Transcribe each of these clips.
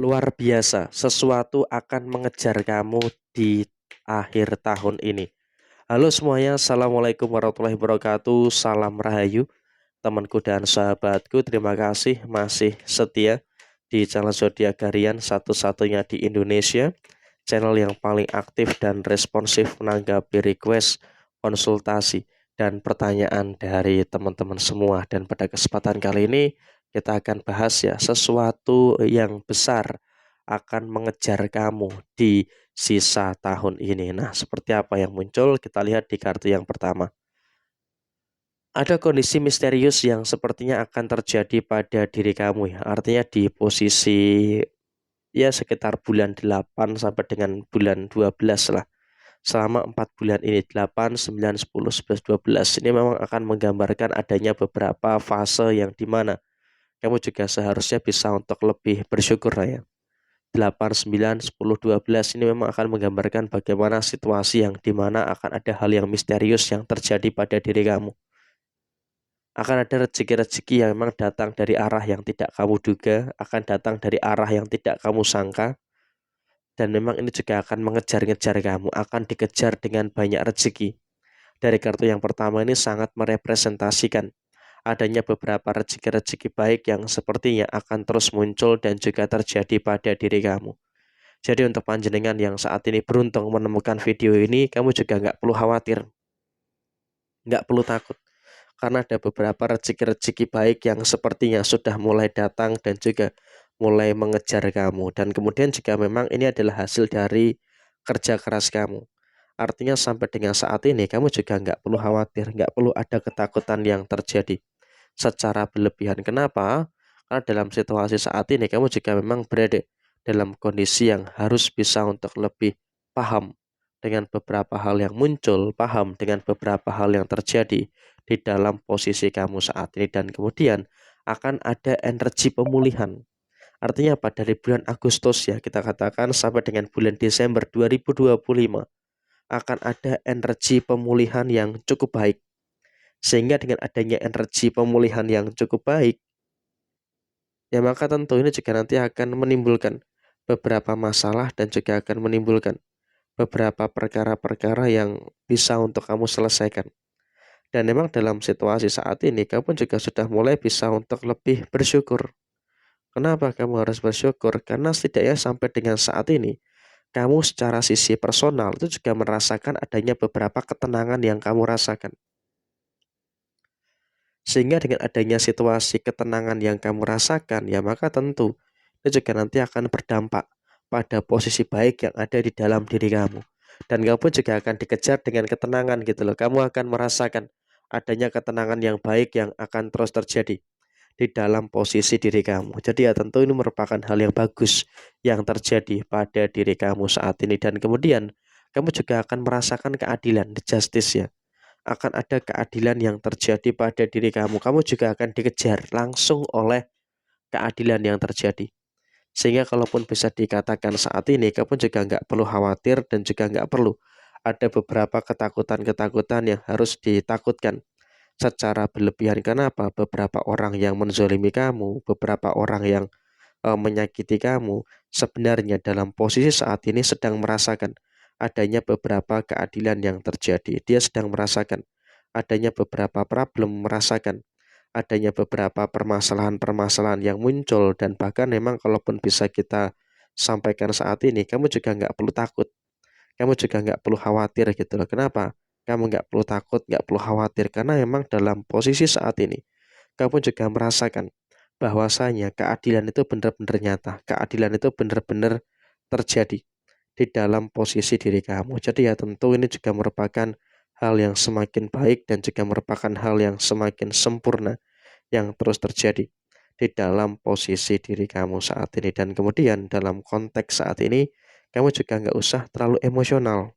Luar biasa, sesuatu akan mengejar kamu di akhir tahun ini. Halo semuanya, Assalamualaikum warahmatullahi wabarakatuh. Salam Rahayu, temanku dan sahabatku. Terima kasih masih setia di channel Zodiak Harian satu-satunya di Indonesia. Channel yang paling aktif dan responsif menanggapi request, konsultasi, dan pertanyaan dari teman-teman semua. Dan pada kesempatan kali ini kita akan bahas ya sesuatu yang besar akan mengejar kamu di sisa tahun ini. Nah, seperti apa yang muncul? Kita lihat di kartu yang pertama. Ada kondisi misterius yang sepertinya akan terjadi pada diri kamu ya. Artinya di posisi ya sekitar bulan 8 sampai dengan bulan 12 lah. Selama 4 bulan ini 8, 9, 10, 11, 12 ini memang akan menggambarkan adanya beberapa fase yang dimana kamu juga seharusnya bisa untuk lebih bersyukur lah ya. 8, 9, 10, 12 ini memang akan menggambarkan bagaimana situasi yang dimana akan ada hal yang misterius yang terjadi pada diri kamu. Akan ada rezeki-rezeki yang memang datang dari arah yang tidak kamu duga, akan datang dari arah yang tidak kamu sangka, dan memang ini juga akan mengejar-ngejar kamu, akan dikejar dengan banyak rezeki. Dari kartu yang pertama ini sangat merepresentasikan adanya beberapa rezeki-rezeki baik yang sepertinya akan terus muncul dan juga terjadi pada diri kamu. Jadi untuk panjenengan yang saat ini beruntung menemukan video ini, kamu juga nggak perlu khawatir, nggak perlu takut. Karena ada beberapa rezeki-rezeki baik yang sepertinya sudah mulai datang dan juga mulai mengejar kamu. Dan kemudian jika memang ini adalah hasil dari kerja keras kamu. Artinya sampai dengan saat ini kamu juga nggak perlu khawatir, nggak perlu ada ketakutan yang terjadi secara berlebihan. Kenapa? Karena dalam situasi saat ini kamu juga memang berada dalam kondisi yang harus bisa untuk lebih paham dengan beberapa hal yang muncul, paham dengan beberapa hal yang terjadi di dalam posisi kamu saat ini, dan kemudian akan ada energi pemulihan. Artinya apa? Dari bulan Agustus ya kita katakan sampai dengan bulan Desember 2025 akan ada energi pemulihan yang cukup baik. Sehingga dengan adanya energi pemulihan yang cukup baik, ya maka tentu ini juga nanti akan menimbulkan beberapa masalah dan juga akan menimbulkan beberapa perkara-perkara yang bisa untuk kamu selesaikan. Dan memang dalam situasi saat ini kamu juga sudah mulai bisa untuk lebih bersyukur. Kenapa kamu harus bersyukur? Karena setidaknya sampai dengan saat ini kamu secara sisi personal itu juga merasakan adanya beberapa ketenangan yang kamu rasakan. Sehingga dengan adanya situasi ketenangan yang kamu rasakan, ya maka tentu itu juga nanti akan berdampak pada posisi baik yang ada di dalam diri kamu. Dan kamu juga akan dikejar dengan ketenangan gitu loh. Kamu akan merasakan adanya ketenangan yang baik yang akan terus terjadi di dalam posisi diri kamu. Jadi ya tentu ini merupakan hal yang bagus yang terjadi pada diri kamu saat ini. Dan kemudian kamu juga akan merasakan keadilan, the justice ya, akan ada keadilan yang terjadi pada diri kamu. Kamu juga akan dikejar langsung oleh keadilan yang terjadi. Sehingga kalaupun bisa dikatakan saat ini, kamu juga nggak perlu khawatir dan juga nggak perlu ada beberapa ketakutan-ketakutan yang harus ditakutkan secara berlebihan. Kenapa? Beberapa orang yang menzolimi kamu, beberapa orang yang menyakiti kamu, sebenarnya dalam posisi saat ini sedang merasakan adanya beberapa keadilan yang terjadi. Dia sedang merasakan adanya beberapa problem, merasakan adanya beberapa permasalahan-permasalahan yang muncul, dan bahkan memang kalaupun bisa kita sampaikan saat ini, kamu juga nggak perlu takut, kamu juga nggak perlu khawatir gitu loh. Kenapa? Kamu nggak perlu takut, nggak perlu khawatir, karena memang dalam posisi saat ini, kamu juga merasakan bahwasanya keadilan itu benar-benar nyata, keadilan itu benar-benar terjadi di dalam posisi diri kamu. Jadi ya tentu ini juga merupakan hal yang semakin baik dan juga merupakan hal yang semakin sempurna yang terus terjadi di dalam posisi diri kamu saat ini. Dan kemudian dalam konteks saat ini, kamu juga nggak usah terlalu emosional.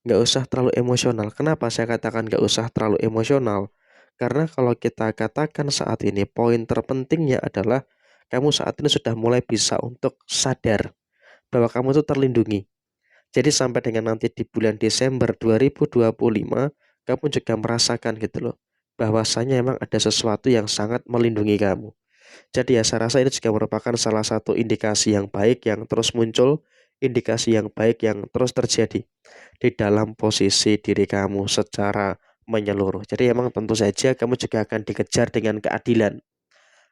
Nggak usah terlalu emosional. Kenapa saya katakan nggak usah terlalu emosional? Karena kalau kita katakan saat ini, poin terpentingnya adalah kamu saat ini sudah mulai bisa untuk sadar bahwa kamu itu terlindungi. Jadi sampai dengan nanti di bulan Desember 2025, kamu juga merasakan gitu loh, bahwasanya emang ada sesuatu yang sangat melindungi kamu. Jadi ya saya rasa ini juga merupakan salah satu indikasi yang baik yang terus muncul, indikasi yang baik yang terus terjadi di dalam posisi diri kamu secara menyeluruh. Jadi emang tentu saja kamu juga akan dikejar dengan keadilan.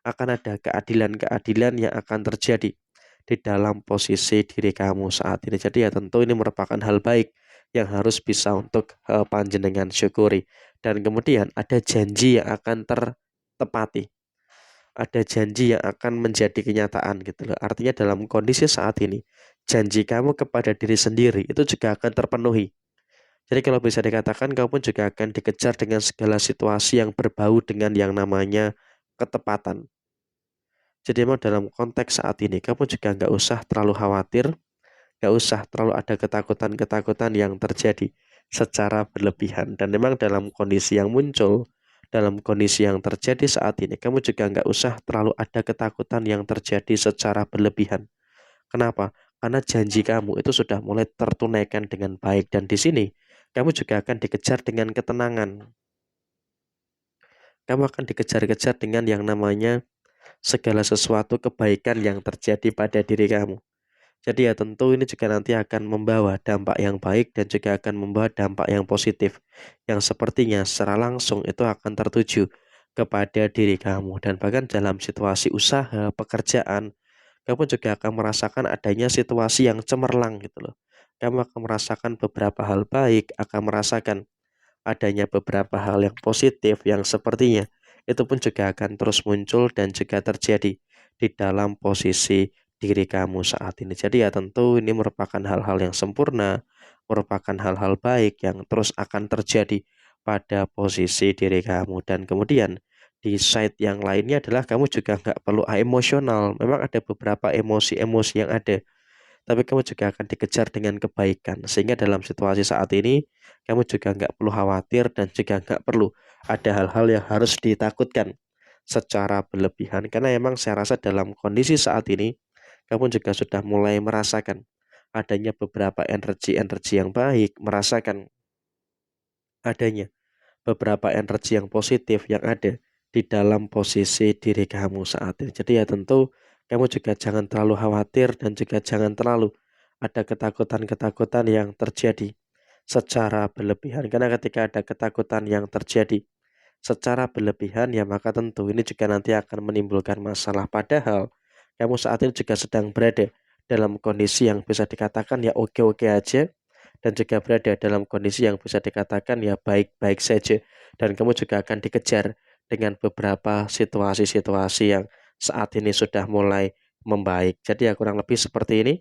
Akan ada keadilan-keadilan yang akan terjadi di dalam posisi diri kamu saat ini. Jadi ya tentu ini merupakan hal baik yang harus bisa untuk panjenengan syukuri. Dan kemudian ada janji yang akan tertepati. Ada janji yang akan menjadi kenyataan gitu loh. Artinya dalam kondisi saat ini, janji kamu kepada diri sendiri itu juga akan terpenuhi. Jadi kalau bisa dikatakan kamu pun juga akan dikejar dengan segala situasi yang berbau dengan yang namanya ketepatan. Jadi memang dalam konteks saat ini kamu juga nggak usah terlalu khawatir, nggak usah terlalu ada ketakutan-ketakutan yang terjadi secara berlebihan. Dan memang dalam kondisi yang muncul, dalam kondisi yang terjadi saat ini, kamu juga nggak usah terlalu ada ketakutan yang terjadi secara berlebihan. Kenapa? Karena janji kamu itu sudah mulai tertunaikan dengan baik dan di sini kamu juga akan dikejar dengan ketenangan. Kamu akan dikejar-kejar dengan yang namanya segala sesuatu kebaikan yang terjadi pada diri kamu. Jadi ya tentu ini juga nanti akan membawa dampak yang baik dan juga akan membawa dampak yang positif yang sepertinya secara langsung itu akan tertuju kepada diri kamu dan bahkan dalam situasi usaha, pekerjaan, kamu juga akan merasakan adanya situasi yang cemerlang gitu loh. Kamu akan merasakan beberapa hal baik, akan merasakan adanya beberapa hal yang positif yang sepertinya itu pun juga akan terus muncul dan juga terjadi di dalam posisi diri kamu saat ini. Jadi ya tentu ini merupakan hal-hal yang sempurna, merupakan hal-hal baik yang terus akan terjadi pada posisi diri kamu. Dan kemudian di side yang lainnya adalah kamu juga nggak perlu emosional. Memang ada beberapa emosi-emosi yang ada tapi kamu juga akan dikejar dengan kebaikan. Sehingga dalam situasi saat ini, kamu juga nggak perlu khawatir dan juga nggak perlu ada hal-hal yang harus ditakutkan secara berlebihan. Karena emang saya rasa dalam kondisi saat ini, kamu juga sudah mulai merasakan adanya beberapa energi-energi yang baik, merasakan adanya beberapa energi yang positif yang ada di dalam posisi diri kamu saat ini. Jadi ya tentu kamu juga jangan terlalu khawatir dan juga jangan terlalu ada ketakutan-ketakutan yang terjadi secara berlebihan. Karena ketika ada ketakutan yang terjadi secara berlebihan ya maka tentu ini juga nanti akan menimbulkan masalah. Padahal kamu saat ini juga sedang berada dalam kondisi yang bisa dikatakan ya oke-oke aja dan juga berada dalam kondisi yang bisa dikatakan ya baik-baik saja dan kamu juga akan dikejar dengan beberapa situasi-situasi yang saat ini sudah mulai membaik. Jadi ya kurang lebih seperti ini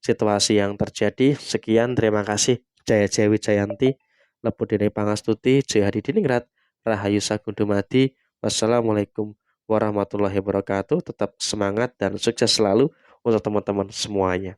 situasi yang terjadi. Sekian, terima kasih. Jaya Dewi Jayanti, Lepudene Pangastuti, Jaya Hadidiningrat, Rahayu Sagung Dumadi. Wassalamualaikum warahmatullahi wabarakatuh. Tetap semangat dan sukses selalu untuk teman-teman semuanya.